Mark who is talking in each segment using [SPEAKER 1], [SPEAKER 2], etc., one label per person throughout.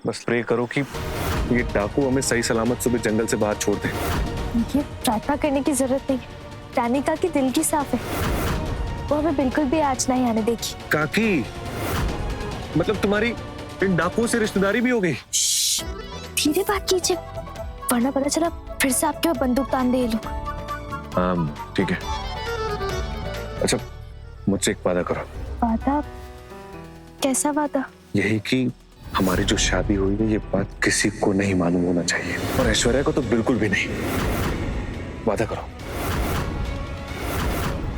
[SPEAKER 1] बस प्रे करो कि ये डाकू हमें सही सलामत सुबह जंगल से बाहर छोड़ दे।
[SPEAKER 2] ये प्रार्थना करने की जरूरत नहीं, रानिका की दिल की साफ है, वो हमें बिल्कुल भी आज नहीं आने देगी।
[SPEAKER 1] काकी, मतलब तुम्हारी इन डाकुओं से रिश्तेदारी भी हो गई?
[SPEAKER 2] धीरे बात कीजिए, वरना पता चला फिर से आपके ऊपर बंदूक तान दे ये लोग।
[SPEAKER 1] हाँ ठीक है। अच्छा मुझसे एक वादा करो।
[SPEAKER 2] वादा? कैसा वादा?
[SPEAKER 1] यही कि हमारी जो शादी हुई है ये बात किसी को नहीं मालूम होना चाहिए, और ऐश्वर्या को तो बिल्कुल भी नहीं। वादा करो,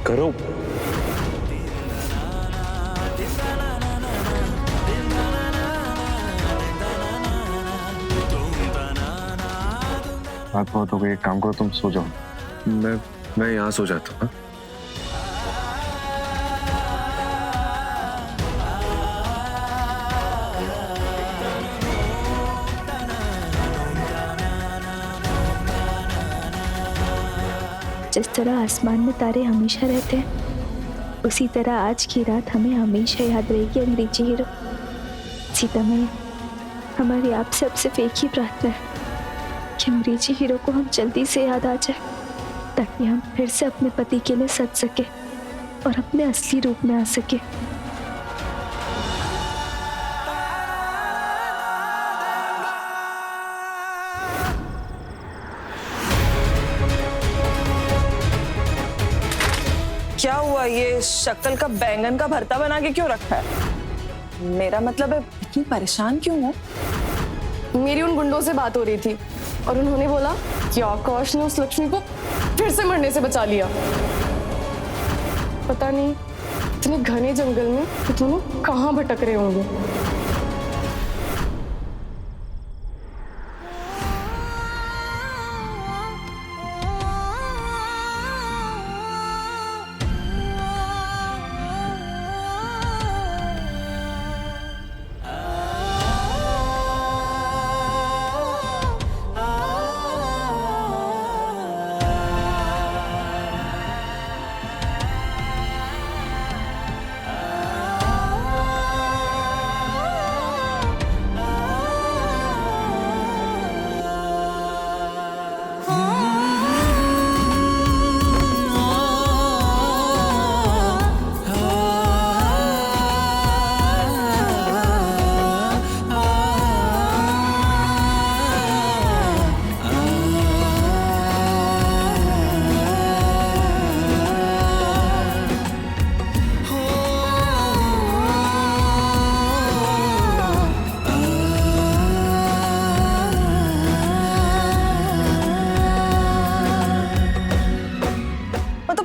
[SPEAKER 1] करो। बात बहुत हो गई, एक काम करो, तुम सो जाओ। मैं यहाँ सो जाता हूँ।
[SPEAKER 2] जिस तरह आसमान में तारे हमेशा रहते हैं, उसी तरह आज की रात हमें हमेशा याद रहेगी अंग्रेजी हीरो। सीता मैया, हमारी आप सब सिर्फ एक ही प्रार्थना है कि अंग्रेजी हीरो को हम जल्दी से याद आ जाए, ताकि हम फिर से अपने पति के लिए सज सके और अपने असली रूप में आ सके।
[SPEAKER 3] क्या हुआ, ये शक्ल का बैंगन का भरता बना के क्यों रखा है? मेरा मतलब है इतनी परेशान क्यों हो?
[SPEAKER 4] मेरी उन गुंडों से बात हो रही थी और उन्होंने बोला कि आकाश ने उस लक्ष्मी को फिर से मरने से बचा लिया। पता नहीं इतने घने जंगल में ये दोनों कहाँ भटक रहे होंगे।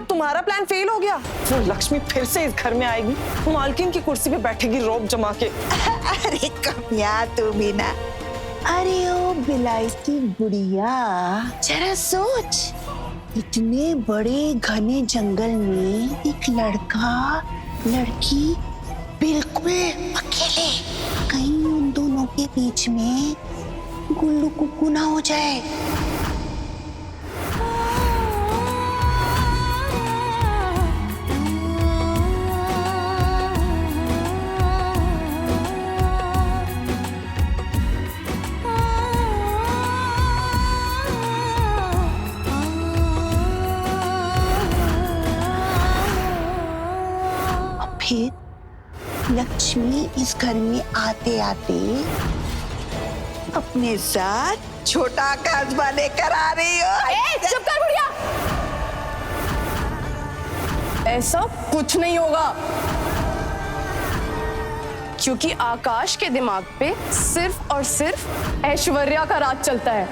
[SPEAKER 3] तुम्हारा प्लान फेल हो गया? वो लक्ष्मी फिर से इस घर में आएगी, मालकिन की कुर्सी पे बैठेगी रौब जमा के।
[SPEAKER 5] अरे कमिया तू भी ना। अरे ओ बिलायती गुड़िया, जरा सोच, इतने बड़े घने जंगल में एक लड़का लड़की बिल्कुल अकेले, कहीं उन दोनों के बीच में गुल्लू कुक्कू ना हो जाए। फिर लक्ष्मी इस घर में आते आते अपने साथ छोटा काजबा लेकर आ रही हो।
[SPEAKER 4] चुप कर बुढ़िया, ऐसा कुछ नहीं होगा, क्योंकि आकाश के दिमाग पे सिर्फ और सिर्फ ऐश्वर्या का राज चलता है।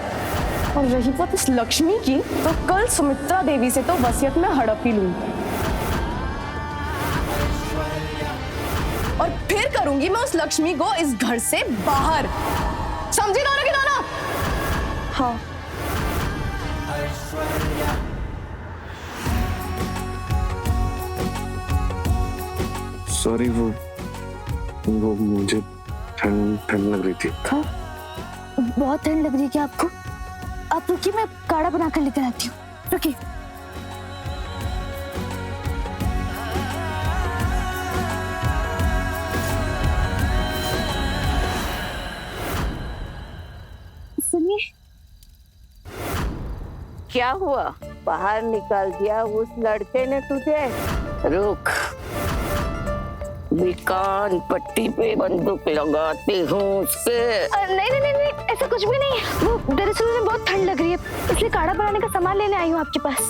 [SPEAKER 4] और रही बात इस लक्ष्मी की, तो कल सुमित्रा देवी से तो वसीयत में हड़प ही लूंगी, और फिर करूंगी मैं उस लक्ष्मी को इस घर से बाहर। समझी नाना की नाना? हाँ।
[SPEAKER 1] सॉरी, वो मुझे ठंड लग रही थी।
[SPEAKER 2] हाँ, बहुत ठंड लग रही है क्या आपको? आप रुकिए, मैं काढ़ा बनाकर लेकर आती हूँ, रुकिए।
[SPEAKER 6] क्या हुआ? बाहर निकाल दिया उस लड़के ने तुझे? रुक, कान पट्टी पे बंदूक लगाती हूँ उसके।
[SPEAKER 2] नहीं नहीं नहीं नहीं, ऐसा कुछ भी नहीं है। वो दरअसल मुझे बहुत ठंड लग रही है, इसलिए काढ़ा बनाने का सामान लेने आई हूँ आपके पास।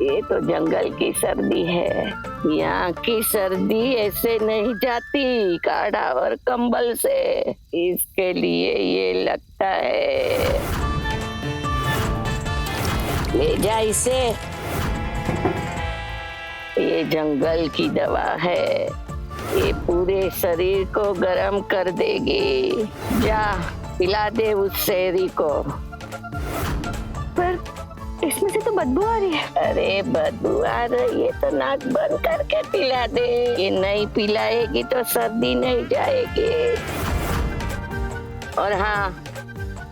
[SPEAKER 6] ये तो जंगल की सर्दी है, यहाँ की सर्दी ऐसे नहीं जाती काढ़ा और कंबल से। इसके लिए ये लगता है। ले जा इसे, ये जंगल की दवा है, ये पूरे शरीर को गर्म कर देगी। जा पिला दे उस शेरी को।
[SPEAKER 2] पर इसमें से तो बदबू आ रही है।
[SPEAKER 6] अरे बदबू आ रही है तो नाक बंद करके पिला दे। ये नहीं पिलाएगी तो सर्दी नहीं जाएगी। और हाँ,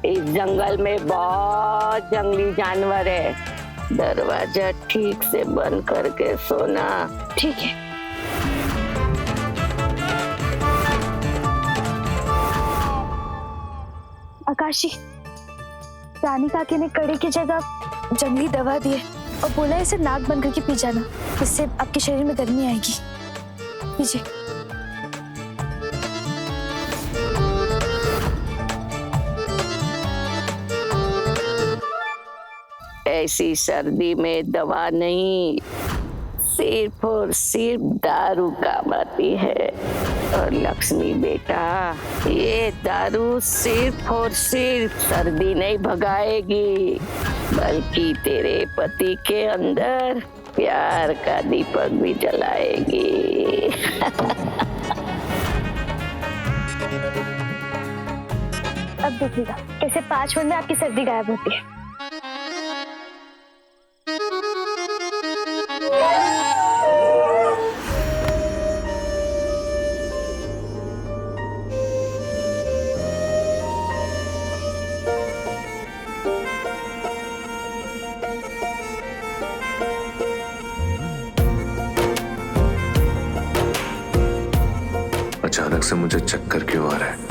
[SPEAKER 6] इस जंगल में बहुत जंगली जानवर है, दरवाजा ठीक से बंद करके सोना।
[SPEAKER 2] ठीक है। आकाशी, रानी काकी ने कड़े की जगह जंगली दवा दी है और बोला है इसे नाक बंद करके पी जाना, इससे आपके शरीर में गर्मी आएगी। पीजिए।
[SPEAKER 6] ऐसी सर्दी में दवा नहीं, सिर्फ और सिर्फ दारू काम आती है। और लक्ष्मी बेटा, ये दारू सिर्फ और सिर्फ सर्दी नहीं भगाएगी, बल्कि तेरे पति के अंदर प्यार का दीपक भी जलाएगी।
[SPEAKER 2] अब देखिएगा कैसे 5 मिनट में आपकी सर्दी गायब होती है।
[SPEAKER 1] अचानक से मुझे चक्कर क्यों आ रहा है?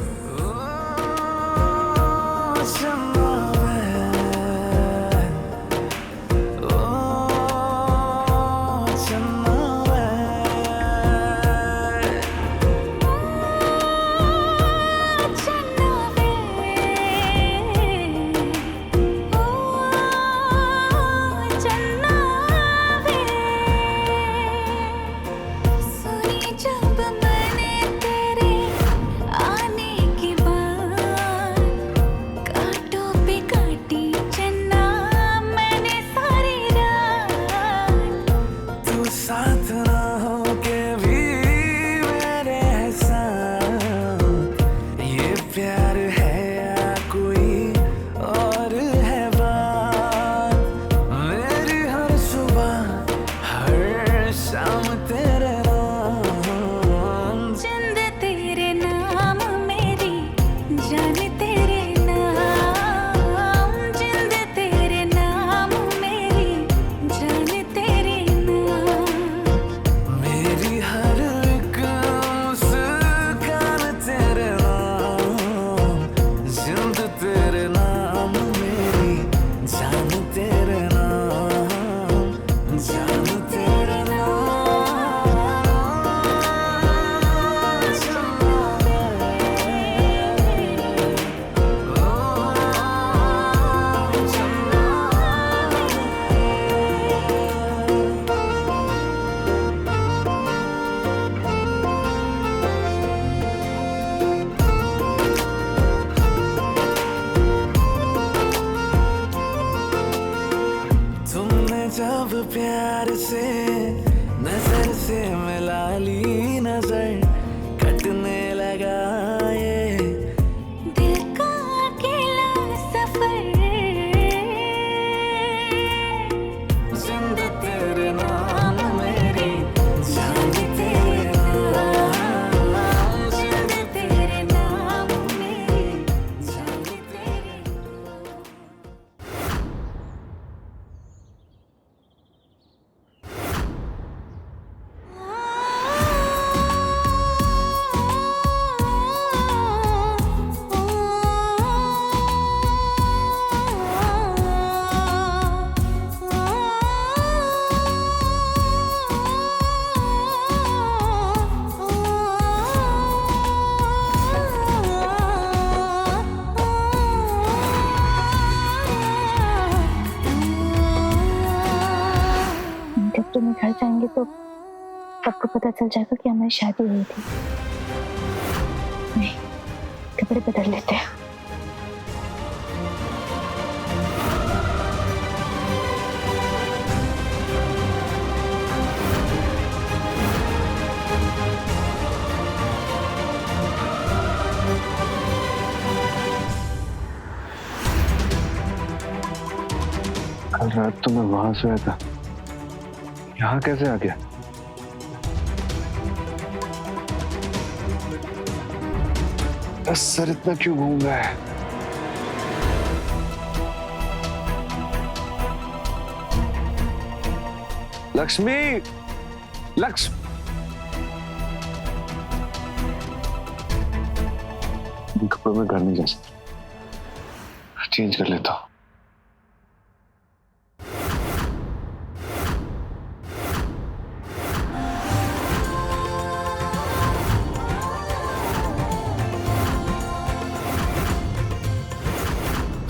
[SPEAKER 2] सबको पता चल जाएगा कि हमारी शादी हुई थी। नहीं, कपड़े बदल लेते हैं।
[SPEAKER 1] कल रात तो मैं वहां सोया था, यहाँ कैसे आ गया? सर इतना क्यों घूम रहा है? लक्ष्मी, लक्ष्मी, कपड़ों में घर नहीं जा सकता, चेंज कर लेता हूँ।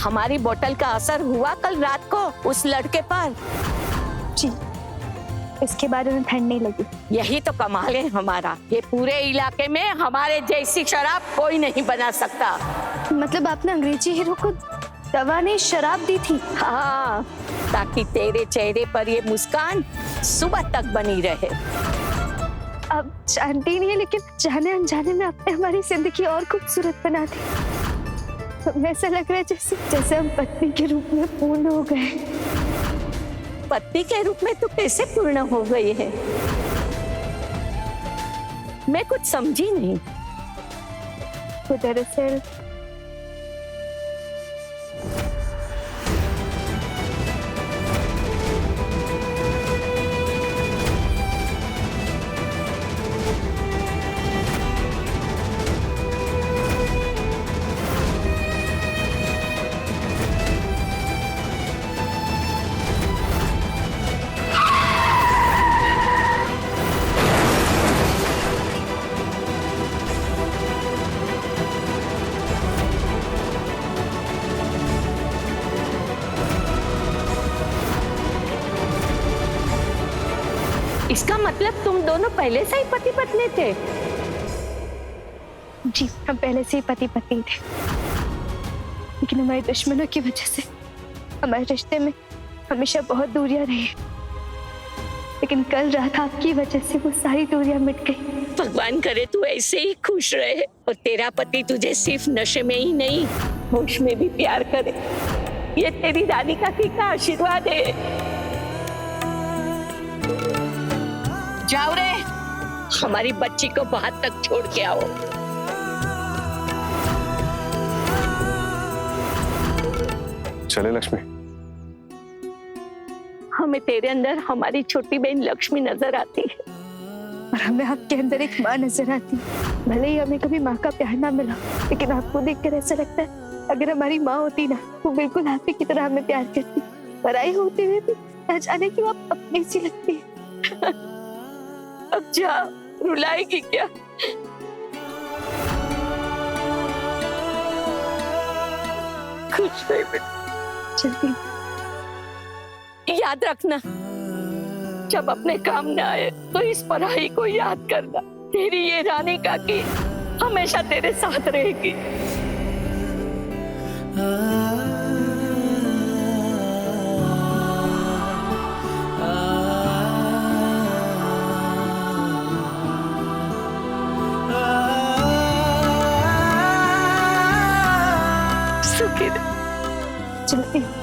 [SPEAKER 6] हमारी बोतल का असर हुआ कल रात को उस लड़के पर?
[SPEAKER 2] जी, इसके बाद उन्हें ठंड नहीं लगी।
[SPEAKER 6] यही तो कमाल है हमारा, ये पूरे इलाके में हमारे जैसी शराब कोई नहीं बना सकता।
[SPEAKER 2] मतलब आपने अंग्रेजी हीरो को दवा ने शराब दी थी?
[SPEAKER 6] हाँ, ताकि तेरे चेहरे पर ये मुस्कान सुबह तक बनी रहे।
[SPEAKER 2] अब जानती नहीं है, लेकिन जाने अनजाने में आपने हमारी जिंदगी और खूबसूरत बना दी। हमें ऐसा लग रहा है जैसे हम पत्नी के रूप में पूर्ण हो गए।
[SPEAKER 6] पत्नी के रूप में तू कैसे पूर्ण हो गई है? मैं कुछ समझी नहीं।
[SPEAKER 2] तो दरअसल
[SPEAKER 6] इसका मतलब तुम दोनों पहले से ही पति पत्नी थे?
[SPEAKER 2] जी, हम पहले से ही पति पत्नी थे, लेकिन हमारे दुश्मनों की वजह से हमारे रिश्ते में हमेशा बहुत दूरियां रही। लेकिन कल रात आपकी वजह से वो सारी दूरियां मिट गई।
[SPEAKER 6] भगवान करे तू ऐसे ही खुश रहे और तेरा पति तुझे सिर्फ नशे में ही नहीं, होश में भी प्यार करे। ये तेरी रानी काकी का आशीर्वाद है। जाओ रे, हमारी बच्ची को बाहर तक छोड़ के आओ।
[SPEAKER 1] चले लक्ष्मी।
[SPEAKER 6] हमें तेरे अंदर हमारी छोटी बहन लक्ष्मी नजर आती है
[SPEAKER 2] और हमें आपके अंदर एक माँ नजर आती है। भले ही हमें कभी माँ का प्यार ना मिला, लेकिन आपको देखकर ऐसा लगता है अगर हमारी माँ होती ना, वो बिल्कुल आप ही की तरह हमें प्यार करती। पराई होते हुए भी ना जाने क्यों आप अपनी सी लगती है।
[SPEAKER 6] अब जा, रुलाएगी क्या? खुश रहे बेटा।
[SPEAKER 2] चलती।
[SPEAKER 6] याद रखना, जब अपने काम न आए तो इस पढ़ाई को याद करना। तेरी ये रानी काकी हमेशा तेरे साथ रहेगी। सुखी रहे।
[SPEAKER 2] चलती हूँ।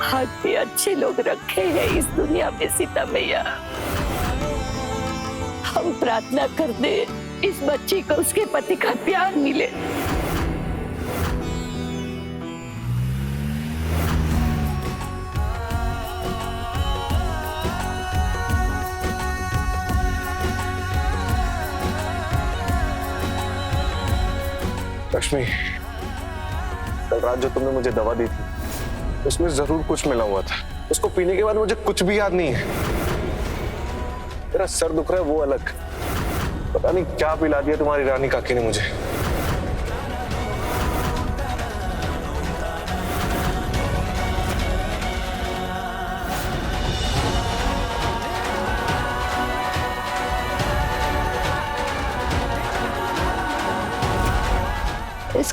[SPEAKER 6] हाथ भी अच्छे लोग रखे हैं इस दुनिया में सीता मैया। हम प्रार्थना कर दे इस बच्ची को उसके पति का प्यार मिले।
[SPEAKER 1] लक्ष्मी, कल रात जो तुमने मुझे दवा दी थी उसमें जरूर कुछ मिला हुआ था। उसको पीने के बाद मुझे कुछ भी याद नहीं है। मेरा सर दुख रहा है वो अलग, पता नहीं क्या पिला दिया तुम्हारी रानी काकी ने मुझे।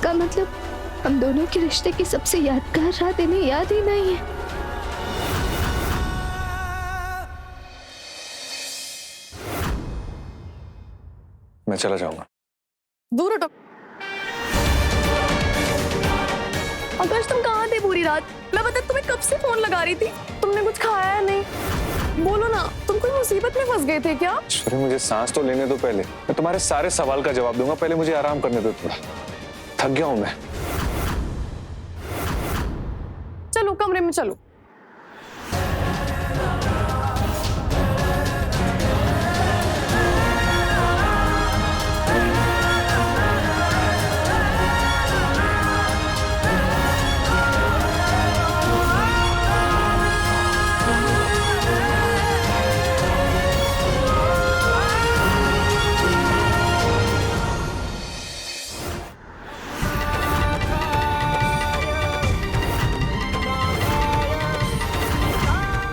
[SPEAKER 2] इसका मतलब हम दोनों के रिश्ते की सबसे यादगार रात इन्हें याद ही नहीं है।
[SPEAKER 1] मैं चला जाऊंगा।
[SPEAKER 4] दूर हटो। आकाश तुम कहाँ थे पूरी रात? मैं बता तुम्हें कब से फोन लगा रही थी, तुमने कुछ खाया है नहीं? बोलो ना, तुम कोई मुसीबत में फंस गए थे क्या?
[SPEAKER 1] ऐश्वर्या मुझे सांस तो लेने दो पहले, मैं तुम्हारे सारे सवाल का जवाब दूंगा, पहले मुझे आराम करने दो थोड़ा, थक गया हूं मैं।
[SPEAKER 4] चलो कमरे में चलो।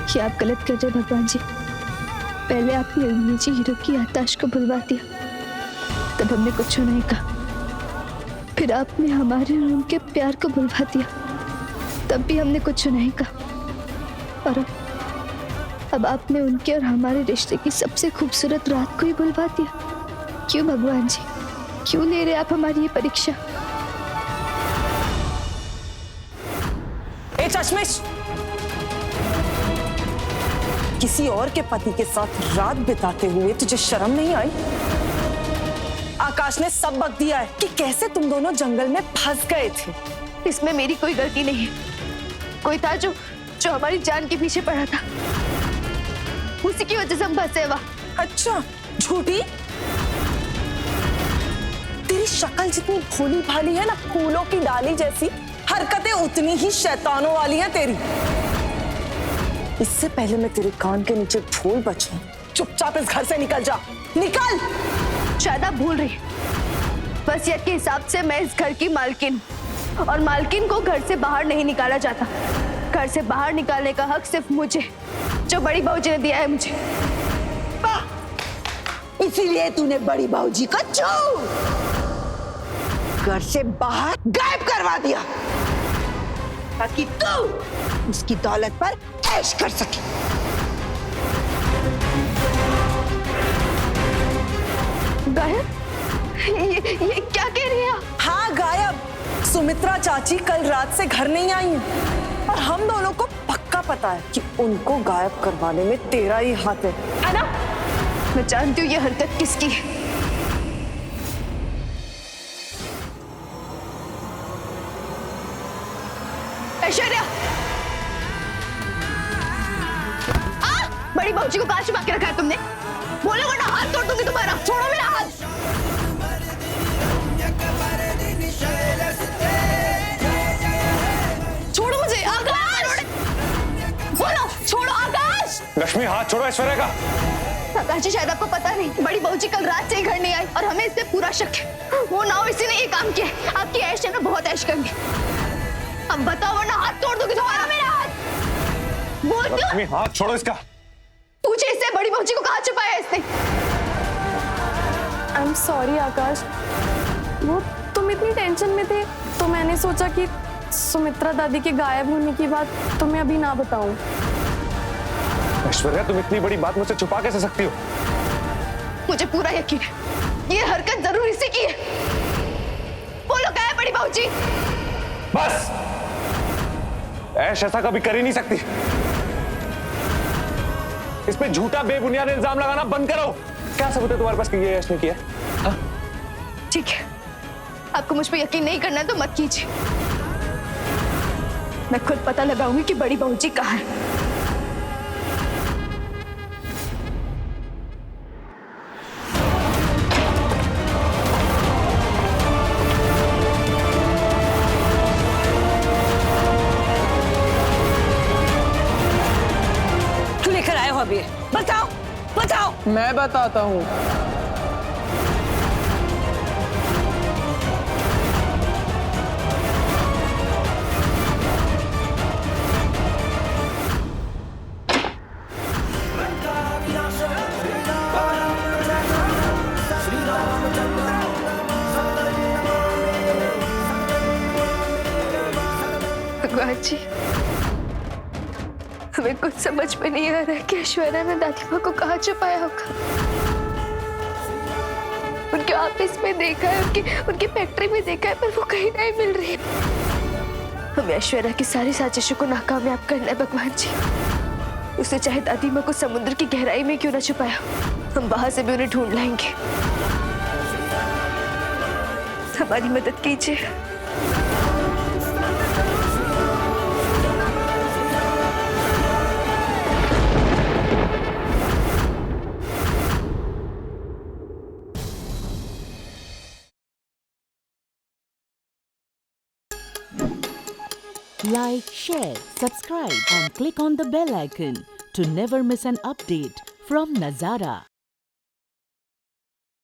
[SPEAKER 2] ये आप गलत कर रहे भगवान जी। पहले आपने अंग्रेजी हीरो की याददाश्त को भुलवा दिया, तब हमने कुछ नहीं कहा। फिर आपने हमारे और उनके प्यार को भुलवा दिया, तब भी हमने कुछ नहीं कहा। और अब आपने उनके और हमारे रिश्ते की सबसे खूबसूरत रात को ही भुलवा दिया। क्यों भगवान जी, क्यों ले रहे आप हमारी ये परीक्षा?
[SPEAKER 3] ए चश्मिश, किसी और के पति के साथ रात बिताते हुए तुझे शर्म नहीं आई? आकाश ने सब बक दिया है कि कैसे तुम दोनों जंगल में फंस गए थे।
[SPEAKER 2] इसमें मेरी कोई गलती नहीं है। कोई था जो हमारी जान के पीछे पड़ा था, उसी की वजह से हम फंसे वहाँ।
[SPEAKER 3] अच्छा, झूठी? तेरी शक्ल जितनी भोली भाली है ना, फूलों की डाली जैसी, हरकतें उतनी ही शैतानों वाली हैं तेरी। इससे पहले मैं तेरे कान के नीचे ढोल बजाऊं, चुपचाप इस घर से निकल जा, निकल।
[SPEAKER 2] शायद आप भूल रही, वसीयत के हिसाब से मैं इस घर की मालकिन हूँ, और मालकिन को घर से बाहर नहीं निकाला जाता। घर से बाहर निकालने का हक सिर्फ मुझे, जो बड़ी भाऊजी ने दिया है मुझे।
[SPEAKER 5] इसीलिए तूने बड़ी भाऊजी को घर से बाहर गायब करवा दिया, ताकि तू उसकी दौलत पर ऐश कर सके।
[SPEAKER 2] गायब? ये क्या कह रही हैं आप?
[SPEAKER 3] हाँ गायब। सुमित्रा चाची कल रात से घर नहीं आई हैं, और हम दोनों को पक्का पता है कि उनको गायब करवाने में तेरा ही हाथ है
[SPEAKER 2] ना? मैं जानती हूँ ये हरकत किसकी है। ऐश्वर्या, बड़ी भाऊजी को कहाँ छुपा के रखा है तुमने? बोलो वरना हाथ तोड़ दूंगी तुम्हारा। छोड़ो मेरा हाथ। छोड़ो मुझे। आकाश, बोलो छोड़ो। आकाश!
[SPEAKER 1] लक्ष्मी हाथ छोड़ो ऐश्वर्या का।
[SPEAKER 2] आकाश जी, शायद आपको पता नहीं, बड़ी भाऊजी कल रात से ही घर नहीं आई और हमें इससे पूरा शक है। वो ना हो इसी ने ये काम किया। आपकी ऐश है ना, बहुत ऐश करेंगे। अब बताओ वरना हाथ तोड़ दूंगी तुम्हारा। मेरा हाथ बोलती हूँ।
[SPEAKER 1] लक्ष्मी हाथ छोड़ो इसका।
[SPEAKER 2] पूछे इससे बड़ी भाऊजी को कहाँ छुपाया इसने?
[SPEAKER 4] आई एम सॉरी आकाश, वो तुम इतनी टेंशन में थे तो मैंने सोचा कि सुमित्रा दादी के गायब होने की बात तुम्हें अभी ना बताऊं।
[SPEAKER 1] ऐश्वर्या, तुम इतनी बड़ी बात मुझसे छुपा कैसे सकती हो?
[SPEAKER 2] मुझे पूरा यकीन है ये हरकत जरूर इसी की है। बोलो क्या है बड़ी भाऊजी?
[SPEAKER 1] बस, ऐश ऐसा कभी कर ही नहीं सकती। इस पे झूठा बेबुनियाद इल्जाम लगाना बंद करो। क्या सबूत है तुम्हारे पास कि ये ऐश ने किया?
[SPEAKER 2] ठीक है, आपको मुझ पर यकीन नहीं करना है तो मत कीजिए। मैं खुद पता लगाऊंगी कि बड़ी भाऊजी कहाँ है।
[SPEAKER 3] क्यों लेकर आए हो अभी? बताओ बताओ।
[SPEAKER 7] मैं बताता हूँ।
[SPEAKER 2] हमें कुछ समझ में नहीं आ रहा है कि ऐश्वर्या ने दादी माँ को कहाँ छुपाया होगा। उनके ऑफिस में देखा है, उनकी फैक्ट्री में देखा है, पर वो कहीं नहीं मिल रही है। हमें ऐश्वर्या की सारी साजिशों को नाकामयाब करना है भगवान जी। उसने चाहे दादी माँ को समुद्र की गहराई में क्यों ना छुपाया, हम वहां से भी उन्हें ढूंढ लाएंगे। हमारी मदद कीजिए।
[SPEAKER 7] Like, share, subscribe and click on the bell icon to never miss an update from Nazara.